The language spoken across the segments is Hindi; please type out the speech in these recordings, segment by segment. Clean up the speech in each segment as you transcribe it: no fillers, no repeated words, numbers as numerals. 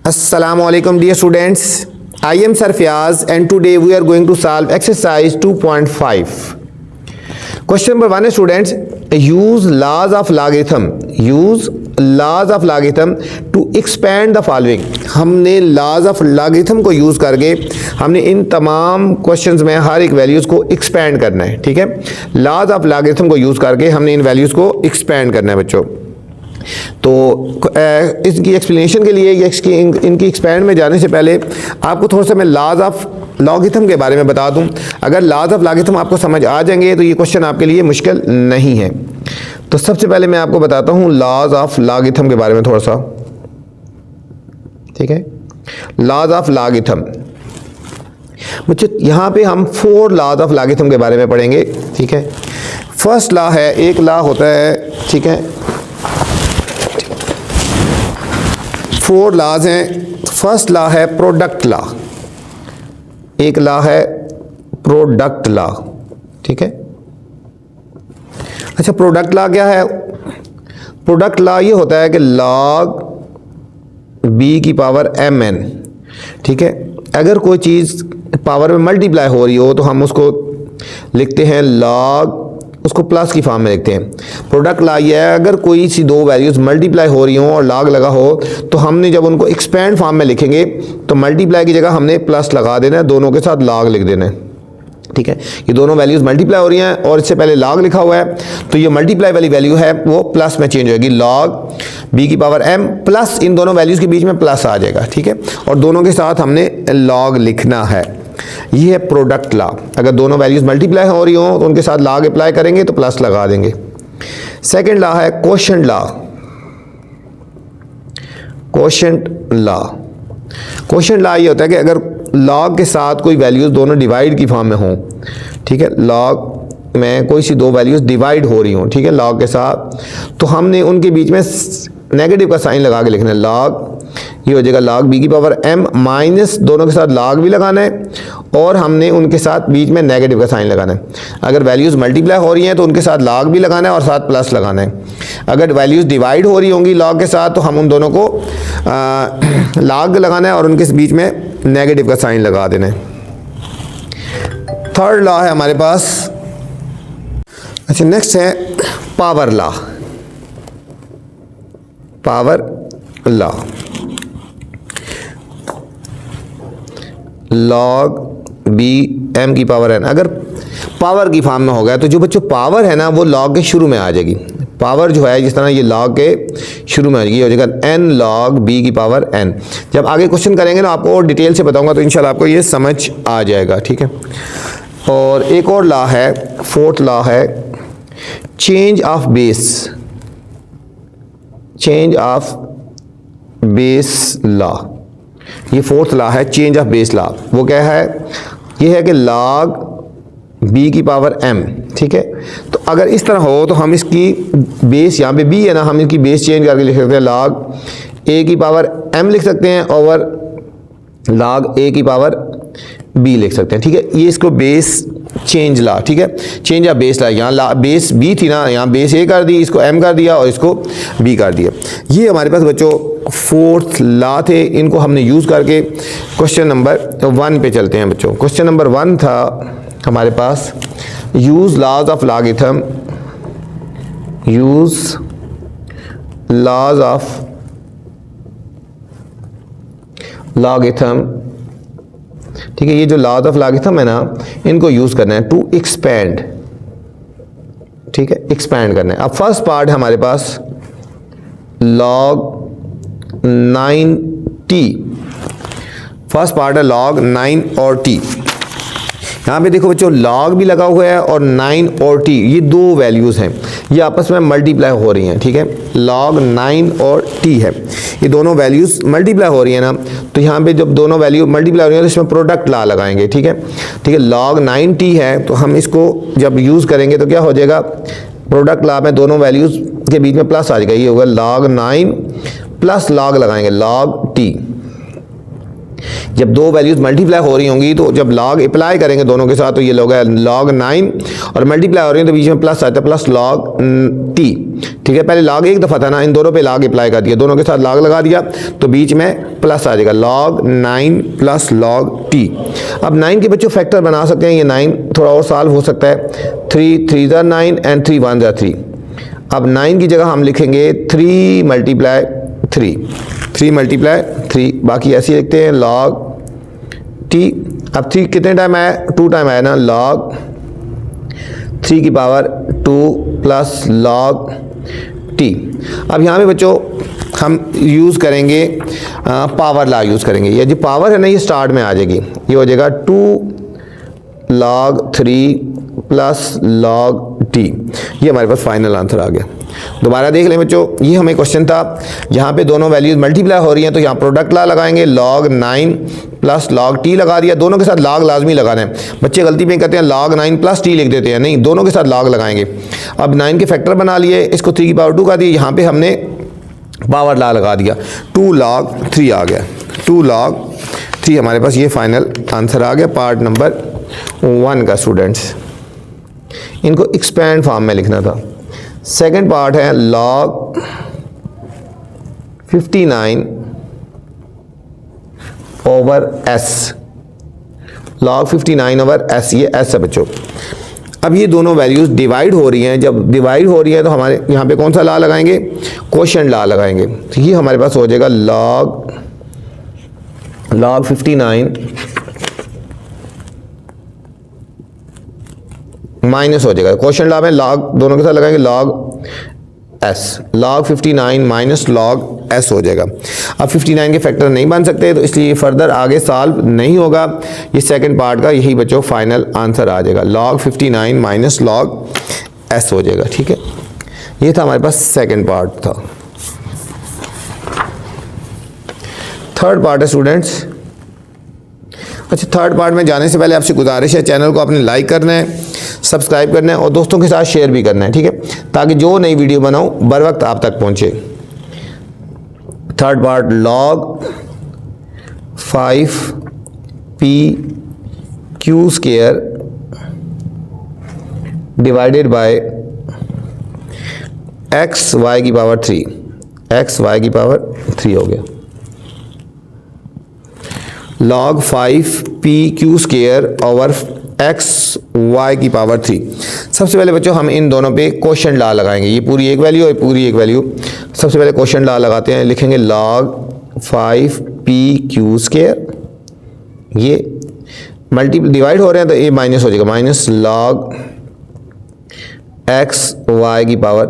Assalamualaikum dear students, I am Sir Fiaz and today we are going to solve exercise 2.5. Question number 1 है students, use laws of logarithm to expand the following. हमने laws of logarithm को यूज़ करके हमने इन तमाम क्वेश्चंस में हर एक वैल्यूज़ को एक्सपेंड करना है, ठीक है। laws of logarithm को यूज़ करके हमने इन वैल्यूज़ को एक्सपेंड करना है बच्चों। तो इसकी एक्सप्लेनेशन के लिए इनकी एक्सपेंड में जाने से पहले आपको थोड़ा सा मैं लॉज ऑफ लॉगरिथम के बारे में बता दूं। अगर लॉज ऑफ लॉगरिथम आपको समझ आ जाएंगे तो ये क्वेश्चन आपके लिए मुश्किल नहीं है। तो सबसे पहले मैं आपको बताता हूं लॉज ऑफ लॉगरिथम के बारे में थोड़ा सा, ठीक है। लॉज ऑफ लॉगरिथम बच्चों, यहाँ पे हम 4 लॉज ऑफ लॉगरिथम के बारे में पढ़ेंगे, ठीक है। फर्स्ट लॉ है, एक लॉ होता है, ठीक है। 4 लॉज हैं। फर्स्ट लॉ है प्रोडक्ट लॉ, एक लॉ है प्रोडक्ट लॉ, ठीक है। अच्छा, प्रोडक्ट लॉ क्या है? प्रोडक्ट लॉ ये होता है कि log b की पावर mn, ठीक है। अगर कोई चीज़ पावर में मल्टीप्लाई हो रही हो तो हम उसको लिखते हैं log, उसको प्लस की फॉर्म में लिखते हैं। प्रोडक्ट लॉ ये है, अगर कोई सी दो वैल्यूज़ मल्टीप्लाई हो रही हों और log लगा हो तो हमने जब उनको एक्सपेंड फॉर्म में लिखेंगे तो मल्टीप्लाई की जगह हमने प्लस लगा देना है, दोनों के साथ log लिख देना है, ठीक है। ये दोनों वैल्यूज़ मल्टीप्लाई हो रही हैं और इससे पहले log लिखा हुआ है तो ये मल्टीप्लाई वाली वैल्यू है वो प्लस में चेंज होगी, log b की पावर m प्लस इन दोनों वैल्यूज़ के बीच में प्लस आ जाएगा, ठीक है। और दोनों के साथ हमने log लिखना है। ये है प्रोडक्ट लॉ। अगर दोनों वैल्यूज़ मल्टीप्लाई हो रही हो तो उनके साथ log अप्लाई करेंगे तो प्लस लगा देंगे। सेकेंड लॉ है quotient law. Quotient law, quotient law ये होता है कि अगर log के साथ कोई वैल्यूज़ दोनों डिवाइड की फॉर्म में हों, ठीक है, log में कोई सी दो वैल्यूज़ डिवाइड हो रही हों, ठीक है, log के साथ, तो हमने उनके बीच में नेगेटिव का साइन लगा के लिखना है। log ये हो जाएगा log b की पावर m माइनस दोनों के साथ log भी लगाना है और हमने उनके साथ बीच में नेगेटिव का साइन लगाना है। अगर वैल्यूज़ मल्टीप्लाई हो रही हैं तो उनके साथ log भी लगाना है और साथ प्लस लगाना है। अगर वैल्यूज़ डिवाइड हो रही होंगी log के साथ तो हम उन दोनों को log लगाना है और उनके बीच में नेगेटिव का साइन लगा देना है। थर्ड लॉ है हमारे पास, अच्छा नेक्स्ट है power law. Power law, log b m की पावर n अगर पावर की फॉर्म में हो गया तो जो बच्चों पावर है ना वो log के शुरू में आ जाएगी। पावर जो है जिस तरह ये log के शुरू में आ जाएगी, हो जाएगा n log b की पावर n। जब आगे क्वेश्चन करेंगे ना आपको और डिटेल से बताऊंगा तो इंशाल्लाह आपको ये समझ आ जाएगा, ठीक है। और एक और लॉ है, फोर्थ लॉ है change of base. Change of base law, ये फोर्थ लॉ है चेंज ऑफ बेस लॉ। वो क्या है? ये है कि log b की पावर m, ठीक है। तो अगर इस तरह हो तो हम इसकी बेस, यहाँ पे b है ना, हम इसकी बेस चेंज करके लिख सकते हैं log a की पावर m लिख सकते हैं और log a की पावर b लिख सकते हैं, ठीक है। ये इसको बेस चेंज ला, ठीक है, चेंज ऑफ बेस ला। यहाँ बेस b थी ना, यहाँ बेस a कर दी, इसको m कर दिया और इसको b कर दिया। ये हमारे पास बच्चों फोर्थ लॉ थे, इनको हमने यूज़ करके क्वेश्चन नंबर 1 पे चलते हैं बच्चों। क्वेश्चन नंबर 1 था हमारे पास use logs of logarithm. Use logs of logarithm, ठीक है। ये जो लॉज ऑफ लॉगरिथम है ना, इनको यूज़ करना है टू एक्सपेंड, ठीक है, एक्सपेंड करना है। अब फर्स्ट पार्ट है हमारे पास log 9t। फर्स्ट पार्ट है log 9 और t। यहाँ पे देखो बच्चों log भी लगा हुआ है और 9 और t, ये दो वैल्यूज़ हैं, ये आपस में मल्टीप्लाई हो रही हैं, ठीक है। log 9 और t है, ये दोनों वैल्यूज़ मल्टीप्लाई हो रही है ना, तो यहाँ पे जब दोनों वैल्यू मल्टीप्लाई हो रही है तो इसमें प्रोडक्ट लॉ लगाएंगे, ठीक है, ठीक है। log 9t है तो हम इसको जब यूज़ करेंगे तो क्या हो जाएगा? प्रोडक्ट लॉ में दोनों वैल्यूज़ के बीच में प्लस आ जाएगा, ये होगा log 9 प्लस log लगाएंगे log t, जब दो वैल्यूज़ मल्टीप्लाई हो रही होंगी तो जब लॉग अप्लाई करेंगे दोनों के साथ तो ये लोग है log 9 और मल्टीप्लाई हो रही है तो बीच में प्लस आता है प्लस log t। ठीक है, पहले log एक दफ़ा था ना, इन दोनों पे log अप्लाई कर दिया, दोनों के साथ log लगा दिया तो बीच में प्लस आ जाएगा log 9 प्लस log t। अब 9 के बच्चों फैक्टर बना सकते हैं, ये 9 थोड़ा और सॉल्व हो सकता है, 3 3 9 एंड 3 1 3। अब 9 की जगह हम लिखेंगे 3 मल्टीप्लाई 3, बाकी ऐसे ही लिखते हैं log t। अब 3 कितने टाइम आया, 2 टाइम आया ना, log 3 की पावर 2 प्लस log t। अब यहाँ पे बच्चों हम यूज़ करेंगे पावर लॉ यूज़ करेंगे। ये जो पावर है ना ये स्टार्ट में आ जाएगी, ये हो जाएगा 2 log 3 प्लस log t। ये हमारे पास फाइनल आंसर आ गया। दोबारा देख लें बच्चों, ये हमें क्वेश्चन था जहाँ पे दोनों वैल्यूज़ मल्टीप्लाई हो रही हैं तो यहाँ प्रोडक्ट लॉ लगाएंगे, log 9 प्लस log t लगा दिया, दोनों के साथ log लाजमी लगाना है। बच्चे गलती में कहते हैं log 9 प्लस t लिख देते हैं, नहीं, दोनों के साथ log लगाएंगे। अब 9 के फैक्टर बना लिए, इसको 3 की पावर 2 का दिया, यहाँ पे हमने पावर लॉ लगा दिया, 2 log 3 आ गया, 2 log 3 हमारे पास ये फाइनल आंसर आ गया पार्ट नंबर 1 का। स्टूडेंट्स इनको एक्सपेंड फॉर्म में लिखना था। सेकंड पार्ट है log 59 over s, log 59 over s, ये s है बच्चों। अब ये दोनों वैल्यूज़ डिवाइड हो रही हैं, जब डिवाइड हो रही है तो हमारे यहाँ पे कौन सा लॉ लगाएंगे, क्वोशिएंट लॉ लगाएंगे। तो ये हमारे पास हो जाएगा log 59 माइनस हो जाएगा, क्वोशिएंट लॉ में log दोनों के साथ लगाएंगे log s, log 59 minus log s हो जाएगा। अब 59 के फैक्टर नहीं बन सकते तो इसलिए फर्दर आगे सॉल्व नहीं होगा, ये सेकंड पार्ट का यही बच्चों फाइनल आंसर आ जाएगा, log 59 माइनस log s हो जाएगा। ठीक है, ये था हमारे पास सेकंड पार्ट था। थर्ड पार्ट है स्टूडेंट्स। अच्छा, थर्ड पार्ट में जाने से पहले आपसे गुजारिश है, चैनल को आपने लाइक करना है, सब्सक्राइब करना है और दोस्तों के साथ शेयर भी करना है। ठीक है, ताकि जो नई वीडियो बनाऊं बर वक्त आप तक पहुंचे। Third part log 5p q square divided by x y की पावर 3, x y की पावर 3 हो गया, log 5p q square over x y की पावर 3। सबसे पहले बच्चों हम इन दोनों पे क्वोशिएंट लॉ लगाएंगे, ये पूरी एक वैल्यू और पूरी एक वैल्यू। सबसे पहले क्वोशिएंट लॉ लगाते हैं, लिखेंगे log 5p q स्क्वायर, ये मल्टीपल डिवाइड हो रहे हैं तो ये माइनस हो जाएगा, माइनस log x y की पावर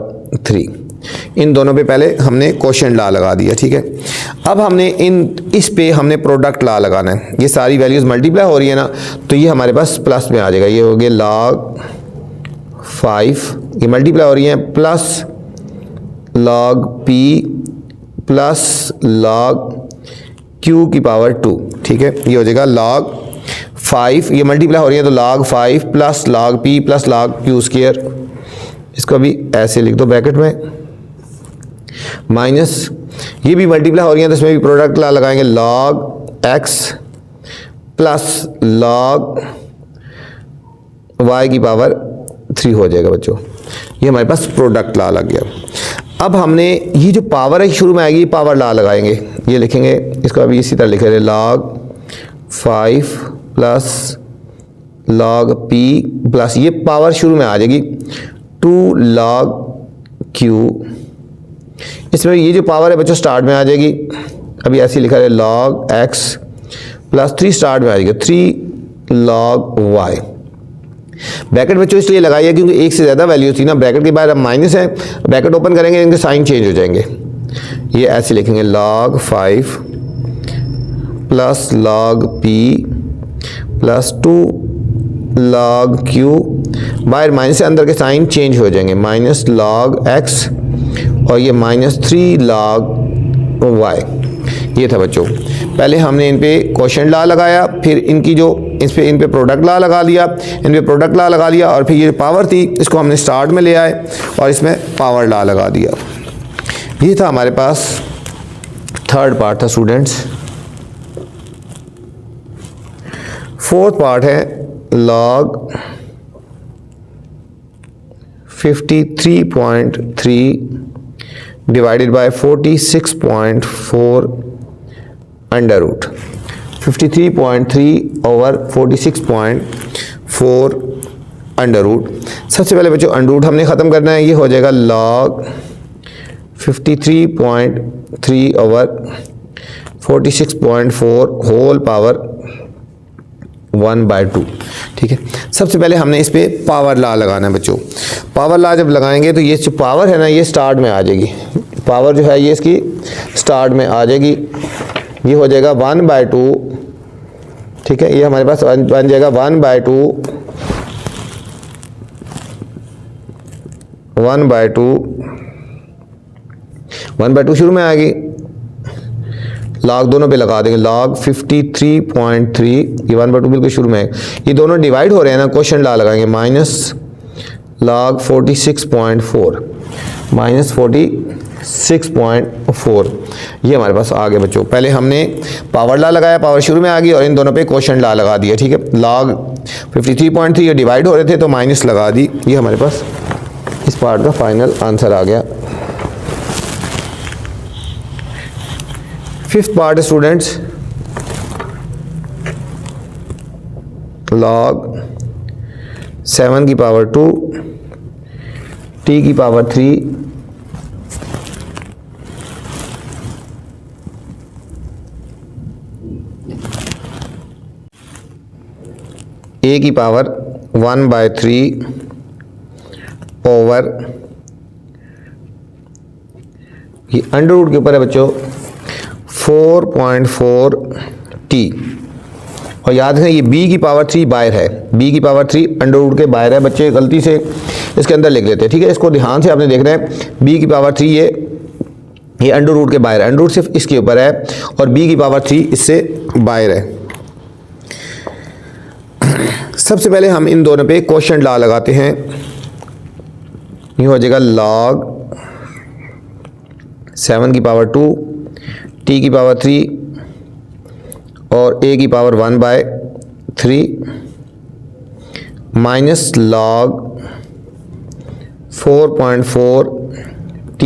3। इन दोनों पे पहले हमने क्वोशिएंट लॉ लगा दिया। ठीक है, अब हमने इस पे हमने प्रोडक्ट लॉ लगाना है। ये सारी वैल्यूज़ मल्टीप्लाई हो रही है ना तो ये हमारे पास प्लस में आ जाएगा, ये हो गया log 5, ये मल्टीप्लाई हो रही है, plus log p plus log q की पावर 2। ठीक है, ये हो जाएगा log 5, ये मल्टीप्लाई हो रही है तो log 5 plus log p plus log q square, इसको भी ऐसे लिख दो ब्रैकेट में, माइनस ये भी मल्टीप्लाई हो रही है तो इसमें भी प्रोडक्ट लॉ लगाएंगे, log x plus log y की पावर 3 हो जाएगा बच्चों। ये हमारे पास प्रोडक्ट लॉ लग गया। अब हमने ये जो पावर है शुरू में आएगी, पावर लॉ लगाएंगे, ये लिखेंगे, इसको अभी इसी तरह लिखेंगे, log 5 plus log p plus ये पावर शुरू में आ जाएगी 2 log q, इसमें ये जो पावर है बच्चों स्टार्ट में आ जाएगी, अभी ऐसे लिखा है log x प्लस 3 स्टार्ट में आ जाएगी 3 log y। ब्रैकेट बच्चों इसलिए लगाई है क्योंकि एक से ज़्यादा वैल्यू थी ना, ब्रैकेट के बाद अब माइनस है, ब्रैकेट ओपन करेंगे इनके साइन चेंज हो जाएंगे। ये ऐसे लिखेंगे log 5 plus log p plus 2 log q, बाहर माइनस से अंदर के साइन चेंज हो जाएंगे, माइनस log x और ये माइनस 3 log y। ये था बच्चों, पहले हमने इन पे क्वोशिएंट लॉ लगाया, फिर इनकी जो इन पे प्रोडक्ट लॉ लगा लिया, इन पे प्रोडक्ट लॉ लगा लिया और फिर ये पावर थी इसको हमने स्टार्ट में ले आए और इसमें पावर लॉ लगा दिया। ये था हमारे पास थर्ड पार्ट था स्टूडेंट्स। फोर्थ पार्ट है log 53.3 divided by 46.4 under root 53.3 over 46.4 under root. सबसे पहले बच्चों अंडर रूट हमने ख़त्म करना है, ये हो जाएगा log 53.3 ओवर 46.4 होल पावर 1/2। ठीक है, सबसे पहले हमने इस पे पावर लॉ लगाना है बच्चों। पावर लॉ जब लगाएंगे तो ये जो पावर है ना ये स्टार्ट में आ जाएगी, पावर जो है ये इसकी स्टार्ट में आ जाएगी, ये हो जाएगा 1/2। ठीक है, ये हमारे पास बन जाएगा 1/2 1/2 शुरू में आएगी, log दोनों पे लगा देंगे log 53.3, ये 1/2 बिल्कुल शुरू में है, ये दोनों डिवाइड हो रहे हैं ना, क्वेश्चन लॉ लगाएंगे माइनस log 46.4 माइनस 46.4, ये हमारे पास आ गया बच्चों। पहले हमने पावर लॉ लगाया, पावर शुरू में आ गई और इन दोनों पे क्वेश्चन लॉ लगा दिया। ठीक है, log 53.3 ये डिवाइड हो रहे थे तो माइनस लगा दी, ये हमारे पास इस पार्ट का फाइनल आंसर आ गया। फिफ्थ पार्ट स्टूडेंट्स log 7 की पावर 2 t की पावर 3 a की पावर 1/3 ओवर, ये अंडर रूट के ऊपर है बच्चों 4.4 t, और याद रखें ये b की पावर 3 बाहर है, b की पावर 3 अंडर रूट के बाहर है, बच्चे गलती से इसके अंदर लिख लेते हैं। ठीक है, इसको ध्यान से आपने देखना है, b की पावर 3 ये अंडर रूट के बाहर है, अंडर रूट सिर्फ इसके ऊपर है और b की पावर 3 इससे बाहर है। सबसे पहले हम इन दोनों पे क्वेश्चन लॉ लगाते हैं, ये हो जाएगा log 7 की पावर 2 t की पावर 3 और a की power 1/3 minus log 4.4 t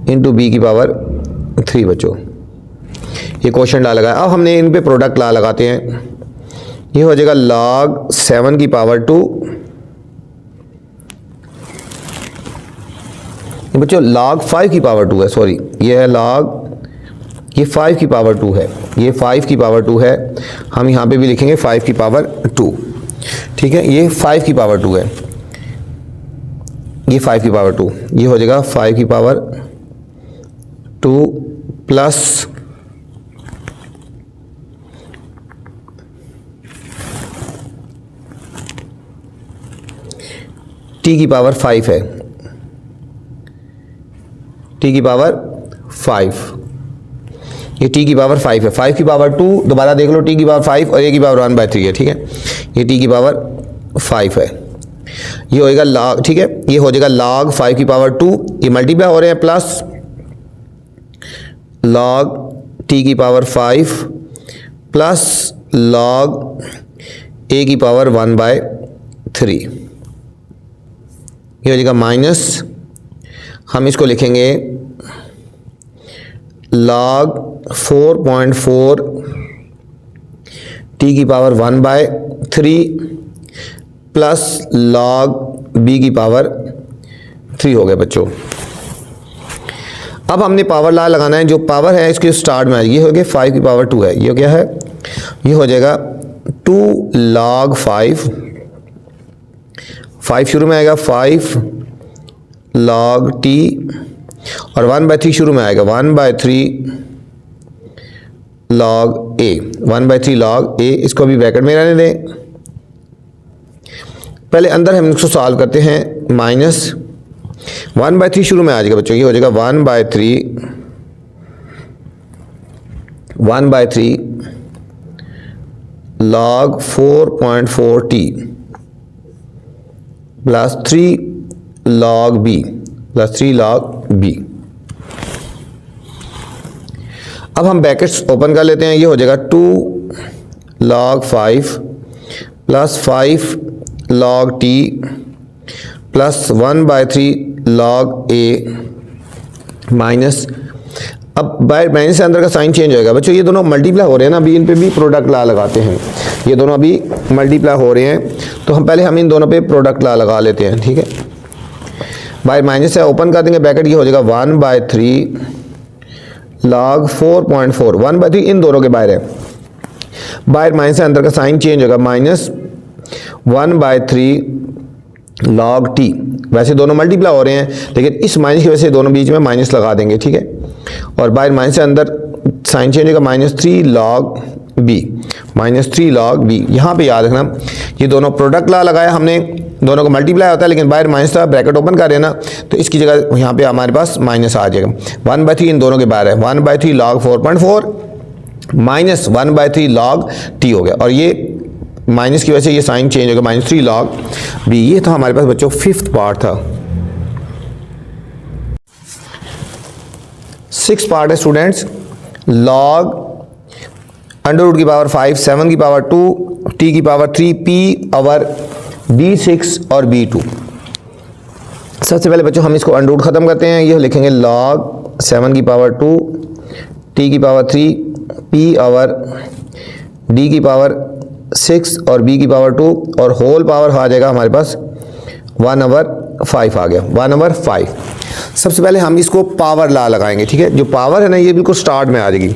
into b की पावर 3 बच्चों, ये क्वेश्चन लॉ लगाया। अब हमने इन पे प्रोडक्ट लॉ लगाते हैं, ये हो जाएगा log 7 की पावर 2, बच्चों log 5 की पावर 2 है, सॉरी ये है log, ये 5 की पावर 2 है, ये 5 की पावर 2 है, हम यहाँ पे भी लिखेंगे 5 की पावर 2। ठीक है, ये 5 की पावर 2 है, ये 5 की पावर 2, ये हो जाएगा 5 की पावर 2 प्लस t की पावर 5 है, t की पावर 5, ये t की पावर 5 है, 5 की पावर 2 दोबारा देख लो, t की पावर 5 और a की पावर 1/3 है। ठीक है, ये t की पावर 5 है, ये होएगा log, ठीक है, ये हो जाएगा log 5 की पावर 2, ये मल्टीप्लाई हो रहे हैं, प्लस log t की पावर 5 प्लस log a की पावर 1/3, ये हो जाएगा माइनस, हम इसको लिखेंगे log 4.4 t की पावर 1/3 प्लस log b की पावर 3 हो गया बच्चों। अब हमने पावर लॉ लगाना है, जो पावर है इसके स्टार्ट में ये हो गया 5 की पावर 2 है, ये क्या है, ये हो जाएगा 2 log 5 शुरू में आएगा 5 log t और 1/3 शुरू में आएगा 1/3 log a, 1/3 log a, इसको भी ब्रैकेट में रहने दें। पहले अंदर हम इसको सॉल्व करते हैं, माइनस 1/3 शुरू में आ जाएगा बच्चों, ये हो जाएगा 1/3 log 4.4 t plus 3 log b plus 3 log b। अब हम ब्रैकेट्स ओपन कर लेते हैं। ये हो जाएगा 2 log 5 plus 5 log t plus 1/3 log a minus, अब बाय माइनस से अंदर का साइन चेंज होएगा। बच्चों ये दोनों मल्टीप्लाई हो रहे हैं ना, अभी इन पे भी प्रोडक्ट ला लगाते हैं। ये दोनों अभी मल्टीप्लाई हो रहे हैं, तो हम इन दोनों पे प्रोडक्ट ला लगा लेते हैं। ठीक है, बाय माइनस से ओपन कर देंगे ब्रैकेट, ये हो जाएगा 1/3 log 4.4, 1/3 इन दोनों के बाहर है। बाहर माइनस से अंदर का साइन चेंज होगा, माइनस 1/3 log t। वैसे दोनों मल्टीप्लाई हो रहे हैं, लेकिन इस माइनस की वजह से दोनों बीच में माइनस लगा देंगे। ठीक है, और बाहर माइनस से अंदर साइन चेंज होगा, -3 log b, -3 log b। यहाँ पे याद रखना ये दोनों प्रोडक्ट ला लगाया हमने, दोनों को मल्टीप्लाई होता है, लेकिन बाहर माइनस था, ब्रैकेट ओपन कर रहे हैं ना, तो इसकी जगह यहाँ पे हमारे पास माइनस आ जाएगा। 1/3 इन दोनों के बाहर है, 1/3 log 4.4 माइनस 1/3 log t हो गया, और ये माइनस की वजह से ये साइन चेंज होगा, -3 log b। ये था हमारे पास बच्चों फिफ्थ पार्ट था। सिक्स पार्ट है स्टूडेंट्स, log अंडर रूट की पावर 5, 7 की पावर 2, t की पावर 3, p और b6 और b2। सबसे पहले बच्चों हम इसको अंडर रूट ख़त्म करते हैं। ये लिखेंगे log 7 की पावर 2, t की पावर 3, p और d की पावर 6 और b की पावर 2, और होल पावर आ जाएगा हमारे पास 1/5 आ गया, 1/5। सबसे पहले हम इसको पावर ला लगाएंगे। ठीक है, जो पावर है ना ये बिल्कुल स्टार्ट में आ जाएगी,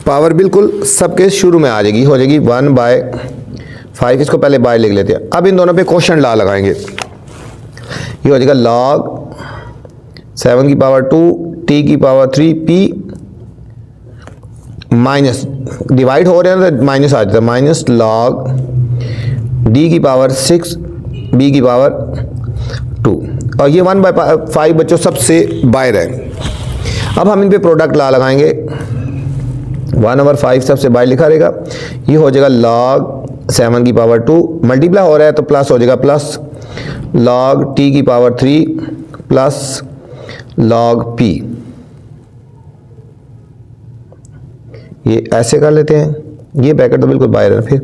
पावर बिल्कुल सबके शुरू में आ जाएगी, हो जाएगी 1/5। इसको पहले बाय लिख लेते हैं। अब इन दोनों पे क्वेश्चन ला लगाएंगे। ये हो जाएगा log 7 की पावर 2, t की पावर 3, p माइनस डिवाइड हो रहे हैं तो माइनस आ जाता है, माइनस log d की पावर 6, b की पावर 2, और ये 1/5 बच्चों सबसे बाहर है। अब हम इन पे प्रोडक्ट ला लगाएंगे, 1/5 सबसे बाहर लिखा रहेगा। ये हो जाएगा log 7 की पावर 2, मल्टीप्लाई हो रहा है तो प्लस हो जाएगा, प्लस log t की पावर 3 प्लस log p। ये ऐसे कर लेते हैं, ये ब्रैकेट तो बिल्कुल बाहर है, फिर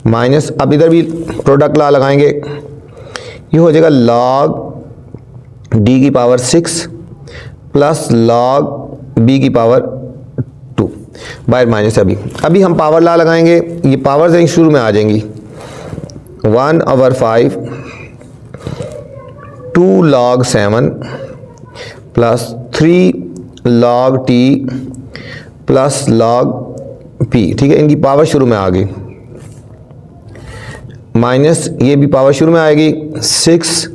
माइनस, अब इधर भी प्रोडक्ट ला लगाएंगे। ये हो जाएगा log d की पावर 6 प्लस log b की पावर 2, बाहर माइनस। अभी हम पावर ला लगाएंगे, ये पावर शुरू में आ जाएंगी, 1/5 2 log 7 plus 3 log t plus log p। ठीक है, इनकी पावर शुरू में आ गई, माइनस ये भी पावर शुरू में आएगी, 6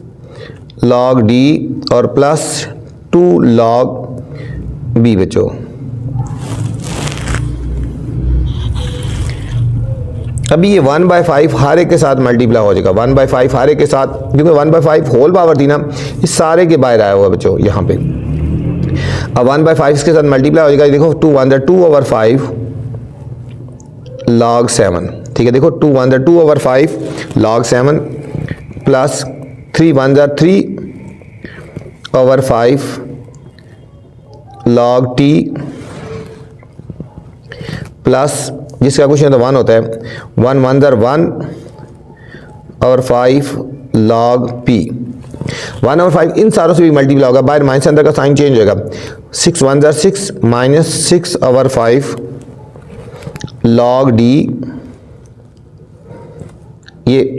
log d और प्लस 2 log b बच्चों। अभी ये 1/5 हर एक के साथ मल्टीप्लाई हो जाएगा, 1/5 हर एक के साथ, क्योंकि 1/5 होल पावर थी ना, इस सारे के बाहर आया हुआ बच्चों यहाँ पे। अब 1/5 इसके साथ मल्टीप्लाई हो जाएगा, देखो 2 1 2/5 log 7। ठीक है, देखो 2 1 2/5 log 7 plus 3 1 3/5 log t plus जिसका क्वेश्चन तो 1 होता है, 1 1 1/5 log p। 1/5 इन सारों से भी मल्टीप्लाई होगा, बाहर माइनस अंदर का साइन चेंज होगा, 6 1 6 माइनस 6/5 log d। ये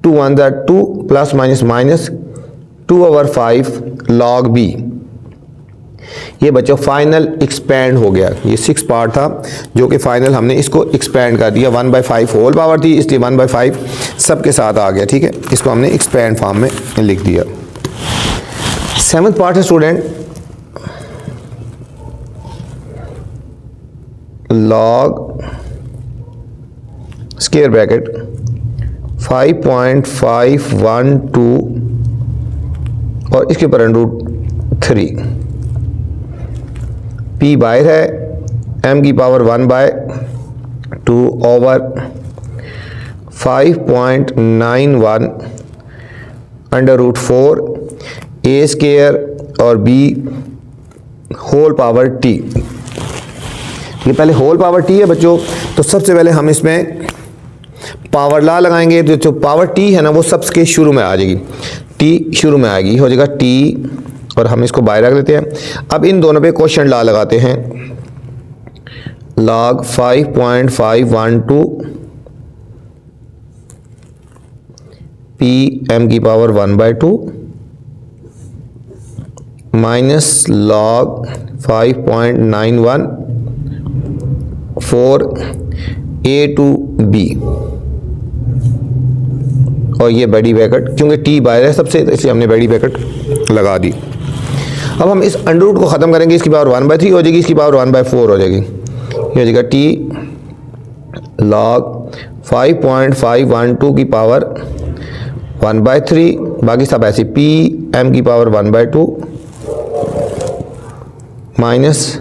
2 1 2 plus minus minus 2/5 log b। ये बच्चों फाइनल एक्सपेंड हो गया। ये 6 पार्ट था जो कि फाइनल हमने इसको एक्सपेंड कर दिया, 1/5 होल पावर थी इसलिए 1/5 सबके साथ आ गया। ठीक है, इसको हमने एक्सपेंड फॉर्म में लिख दिया। 7th पार्ट है स्टूडेंट, log स्क्वायर ब्रैकेट 5.512 और इसके ऊपर √3, p बाहर है, m की पावर 1/2 ओवर 5.91 √4 a स्क्वायर और b होल पावर t। ये पहले होल पावर टी है बच्चों, तो सबसे पहले हम इसमें पावर लॉ लगाएंगे। तो जो पावर टी है ना वो सबके शुरू में आ जाएगी, टी शुरू में आएगी, हो जाएगा टी, और हम इसको बाहर रख लेते हैं। अब इन दोनों पे क्वोशिएंट लॉ लगाते हैं, log 5.512 p m की power 1/2 minus log 5.914 a to b, और ये बड़ी ब्रैकेट, क्योंकि टी बाहर है सबसे, इसलिए हमने बड़ी ब्रैकेट लगा दी। अब हम इस अंडर रूट को ख़त्म करेंगे, इसकी पावर 1/3 हो जाएगी, इसकी पावर 1/4 हो जाएगी। ये हो जाएगा टी log 5.512 की पावर 1/3, बाकी सब ऐसे पी एम की पावर 1/2 माइनस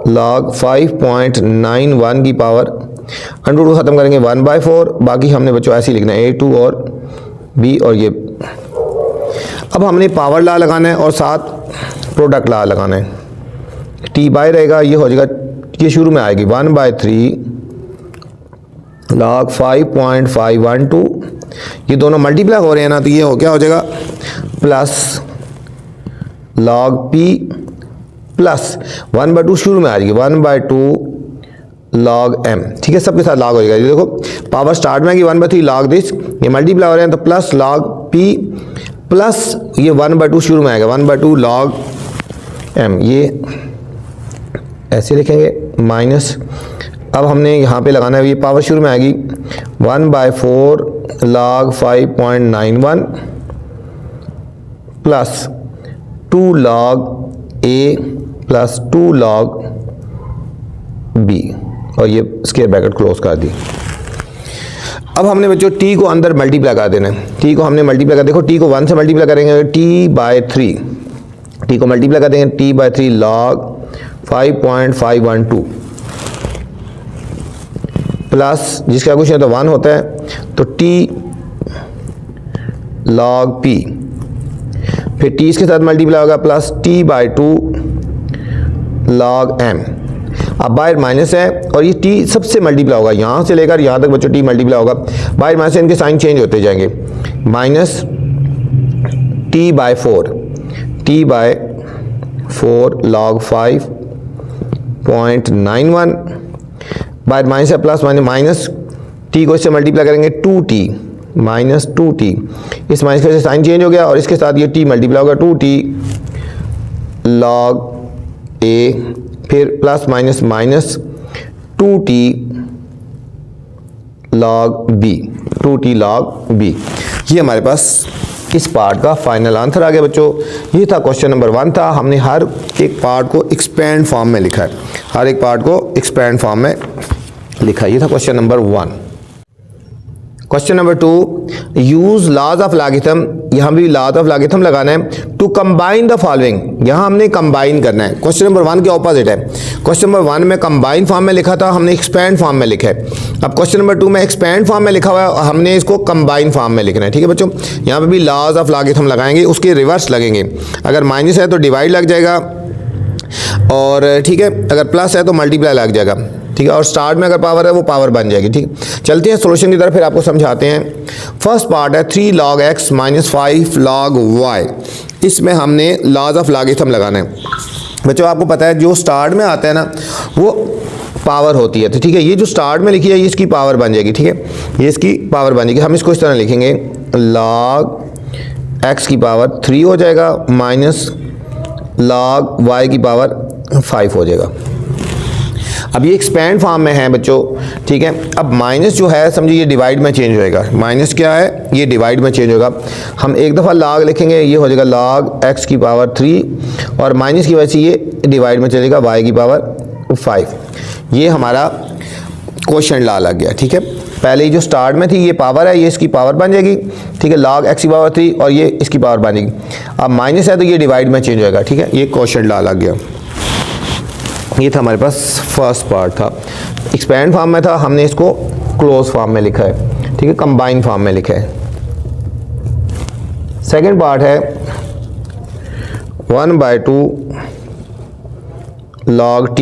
log 5.91 की पावर, अंडर रूट को ख़त्म करेंगे 1/4, बाकी हमने बच्चों ऐसे ही लिखना है a2 और b, और ये अब हमने पावर लॉ लगाना है और साथ प्रोडक्ट लॉ लगाना है। टी बाय रहेगा, ये हो जाएगा, ये शुरू में आएगी 1/3 log 5.512, ये दोनों मल्टीप्लाई हो रहे हैं ना, तो ये हो क्या हो जाएगा प्लस log p प्लस 1/2 शुरू में आ जाएगी 1/2 log m, ठीक है, सबके साथ log हो जाएगा। ये देखो पावर स्टार्ट में आएगी 1/3 log दिस, ये मल्टीप्लाई हो रहे हैं तो प्लस log p प्लस ये 1/2 शुरू में आएगा 1/2 log m, ये ऐसे लिखेंगे माइनस, अब हमने यहाँ पे लगाना है, ये पावर शुरू में आएगी 1/4 log 5.91 plus 2 log a plus 2 log b, और ये स्क्वायर ब्रैकेट क्लोज कर दी। अब हमने बच्चों टी को अंदर मल्टीप्लाई कर देना है, टी को हमने मल्टीप्लाई कर, देखो टी को 1 से मल्टीप्लाई करेंगे t/3, टी को मल्टीप्लाई कर देंगे t/3 log 5.512 प्लस, जिसका कुछ है तो 1 होता है, तो t log p, फिर t इसके साथ मल्टीप्लाई होगा प्लस t/2 log m। अब बाहर माइनस है और ये t सबसे मल्टीप्लाई होगा, यहाँ से लेकर यहाँ तक बच्चों t मल्टीप्लाई होगा, बाहर माइनस से इनके साइन चेंज होते जाएंगे, माइनस t/4 log 5.91, बाहर माइनस है प्लस माइनस t को इससे मल्टीप्लाई करेंगे 2t माइनस 2t, इस माइनस का साइन चेंज हो गया और इसके साथ ये t मल्टीप्लाई होगा 2t log a, फिर plus minus minus 2t log b, 2t log b। ये हमारे पास इस पार्ट का फाइनल आंसर आ गया बच्चों। ये था क्वेश्चन नंबर 1 था, हमने हर एक पार्ट को एक्सपेंड फॉर्म में लिखा है, हर एक पार्ट को एक्सपेंड फॉर्म में लिखा है। ये था question number 1। Question number 2, use laws of logarithm, यहाँ भी लॉज ऑफ लॉगरिथम लगाना है टू कंबाइन द फॉलोइंग, यहाँ हमने कंबाइन करना है। क्वेश्चन नंबर 1 के ऑपोजिट है, क्वेश्चन नंबर 1 में कंबाइन फॉर्म में लिखा था, हमने एक्सपेंड फॉर्म में लिखा है। अब क्वेश्चन नंबर 2 में एक्सपेंड फॉर्म में लिखा हुआ है, हमने इसको कंबाइन फॉर्म में लिखना है। ठीक है बच्चों, यहाँ पे भी लॉज ऑफ लॉगरिथम लगाएंगे, उसके रिवर्स लगेंगे, अगर माइनस है तो डिवाइड लग जाएगा, और ठीक है अगर प्लस है तो मल्टीप्लाई लग जाएगा, ठीक है, और स्टार्ट में अगर पावर है वो पावर बन जाएगी। ठीक, चलते हैं सोल्यूशन की तरफ, फिर आपको समझाते हैं। फर्स्ट पार्ट है 3 log x minus 5 log y, इसमें हमने लॉज ऑफ लॉगरिथम लगाना है। बच्चों आपको पता है जो स्टार्ट में आता है ना वो पावर होती है, तो ठीक है, ये जो स्टार्ट में लिखी है ये इसकी पावर बन जाएगी। ठीक है, ये इसकी पावर बन जाएगी, हम इसको इस तरह लिखेंगे log x की पावर 3 हो जाएगा माइनस log y की पावर 5 हो जाएगा। अब ये एक्सपेंड फॉर्म में है बच्चों, ठीक है। अब माइनस जो है समझिए ये डिवाइड में चेंज होएगा, माइनस क्या है ये डिवाइड में चेंज होगा। हम एक दफ़ा log लिखेंगे, ये हो जाएगा log x की पावर 3 और माइनस की वजह से ये डिवाइड में चलेगा y की पावर 5। ये हमारा क्वोशिएंट लॉ लग गया। ठीक है, पहले जो स्टार्ट में थी ये पावर है, ये इसकी पावर बन जाएगी। ठीक है, log x की पावर 3 और ये इसकी पावर बन जाएगी। अब माइनस है तो ये डिवाइड में चेंज होएगा। ठीक है, ये क्वोशिएंट लॉ लग गया। ये था हमारे पास फर्स्ट पार्ट था, एक्सपेंड फॉर्म में था, हमने इसको क्लोज फॉर्म में लिखा है। ठीक है, कंबाइन फॉर्म में लिखा है। सेकंड पार्ट है 1/2 log t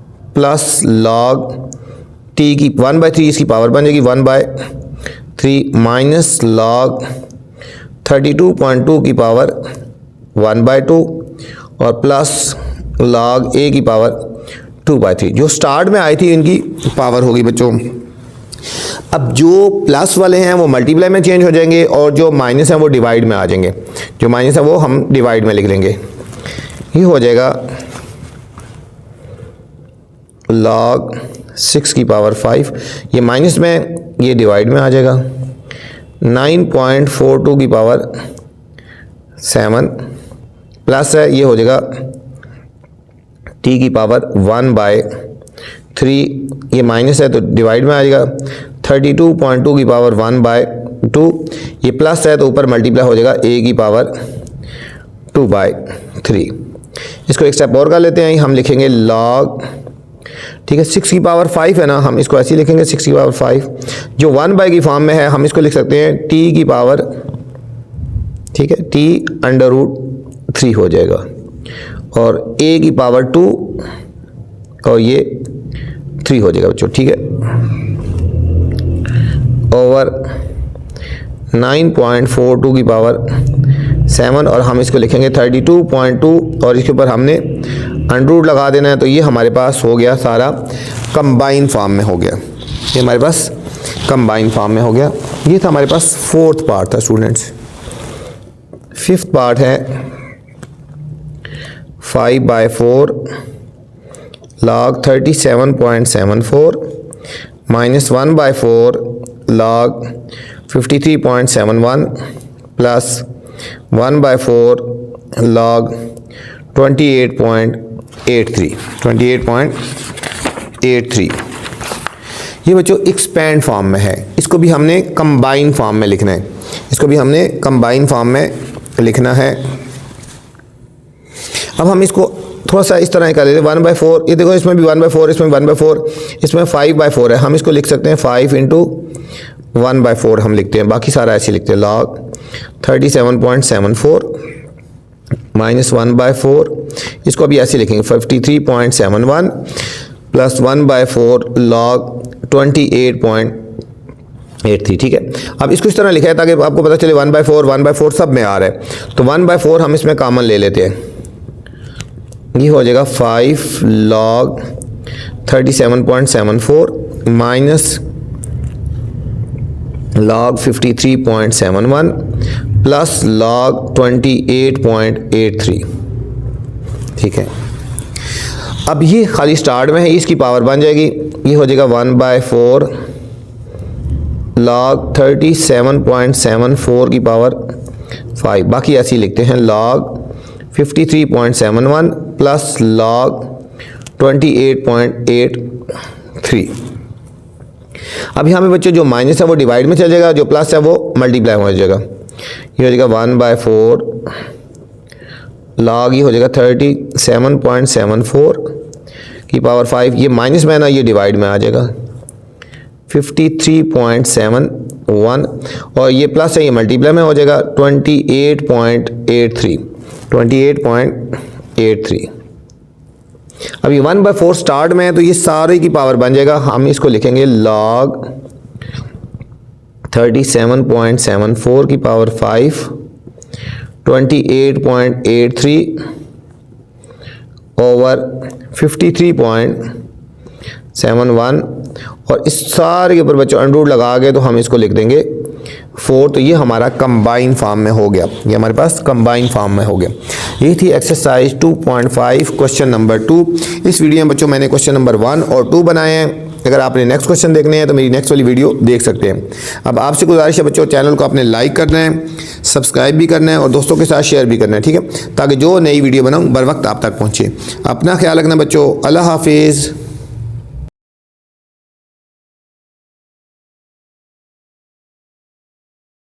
plus log T की 1/3 इसकी पावर बन जाएगी 1/3 माइनस लॉग 32.2 की पावर 1/2 और प्लस लॉग ए की पावर 2/3। जो स्टार्ट में आई थी इनकी पावर होगी बच्चों। अब जो प्लस वाले हैं वो मल्टीप्लाई में चेंज हो जाएंगे और जो माइनस हैं वो डिवाइड में आ जाएंगे। जो माइनस है वो हम डिवाइड में लिख लेंगे। ये हो जाएगा log 6 की पावर 5, ये माइनस में, ये डिवाइड में आ जाएगा 9.42 की पावर 7 प्लस है, ये हो जाएगा t की पावर 1/3, ये माइनस है तो डिवाइड में आ जाएगा 32.2 की पावर 1/2, ये प्लस है तो ऊपर मल्टीप्लाई हो जाएगा a की पावर 2/3। इसको एक स्टेप और कर लेते हैं, हम लिखेंगे log, ठीक है 6 की पावर 5 है ना, हम इसको ऐसे ही लिखेंगे 6 की पावर 5। जो 1/, की फॉर्म में है हम इसको लिख सकते हैं t की पावर, ठीक है t√3 हो जाएगा और a की पावर 2 और ये 3 हो जाएगा बच्चों, ठीक है ओवर 9.42 की पावर 7 और हम इसको लिखेंगे 32.2 और इसके ऊपर हमने अंडर लगा देना है। तो ये हमारे पास हो गया सारा कंबाइन फॉर्म में हो गया, ये हमारे पास कंबाइन फॉर्म में हो गया। ये था हमारे पास फोर्थ पार्ट था स्टूडेंट्स। फिफ्थ पार्ट है 5/4 log 37.74 minus 1/4 log 53.71 plus 1/4 log 28.83। ये बच्चों एक्सपैंड फॉर्म में है, इसको भी हमने कंबाइन फॉर्म में लिखना है, इसको भी हमने कंबाइन फॉर्म में लिखना है। अब हम इसको थोड़ा सा इस तरह कर लेते हैं 1/4, ये देखो इसमें भी 1/4, इसमें 1/4, इसमें 5/4 है, हम इसको लिख सकते हैं 5 × 1/4 हम लिखते हैं, बाकी सारा ऐसे लिखते हैं log 37.74 माइनस 1/4, इसको भी ऐसे लिखेंगे 53.71 प्लस 1/4 log 28.83, ठीक है। अब इसको इस तरह लिखा है ताकि आपको पता चले 1/4 सब में आ रहा है। तो 1/4 हम इसमें कॉमन ले लेते हैं, ये हो जाएगा 5 log 37.74 minus log 53.71 plus log 28.83, ठीक है। अब ये खाली स्टार्ट में है, इसकी पावर बन जाएगी, ये हो जाएगा 1/4 log 37.74 की पावर 5, बाकी ऐसे ही लिखते हैं log 53.71 प्लस log 28.83। अब यहाँ पे बच्चों जो माइनस है वो डिवाइड में चल जाएगा, जो प्लस है वो मल्टीप्लाई हो जाएगा, ये हो जाएगा 1/4 log, ये हो जाएगा 37.74 की पावर 5, ये माइनस में है ना, ये डिवाइड में आ जाएगा 53.71 और ये प्लस है, ये मल्टीप्लाई में हो जाएगा 28.83। अब ये 1/4 स्टार्ट में है तो ये सारे की पावर बन जाएगा, हम इसको लिखेंगे log 37.74 की पावर 5 28.83 ओवर 53.71 और इस सारे के ऊपर बच्चों अंडर लगा के तो हम इसको लिख देंगे 4। तो ये हमारा कंबाइन फॉर्म में हो गया, ये हमारे पास कंबाइन फॉर्म में हो गया। ये थी एक्सरसाइज 2.5 क्वेश्चन नंबर 2। इस वीडियो में बच्चों मैंने क्वेश्चन नंबर 1 और 2 बनाए हैं। अगर आपने नेक्स्ट क्वेश्चन देखने हैं तो मेरी नेक्स्ट वाली वीडियो देख सकते हैं। अब आपसे गुजारिश है बच्चों, चैनल को आपने लाइक करना है, सब्सक्राइब भी करना है और दोस्तों के साथ शेयर भी करना है, ठीक है, ताकि जो नई वीडियो बनाऊँ बर वक्त आप तक पहुँचे। अपना ख्याल रखना बच्चों, अल्लाह हाफिज़।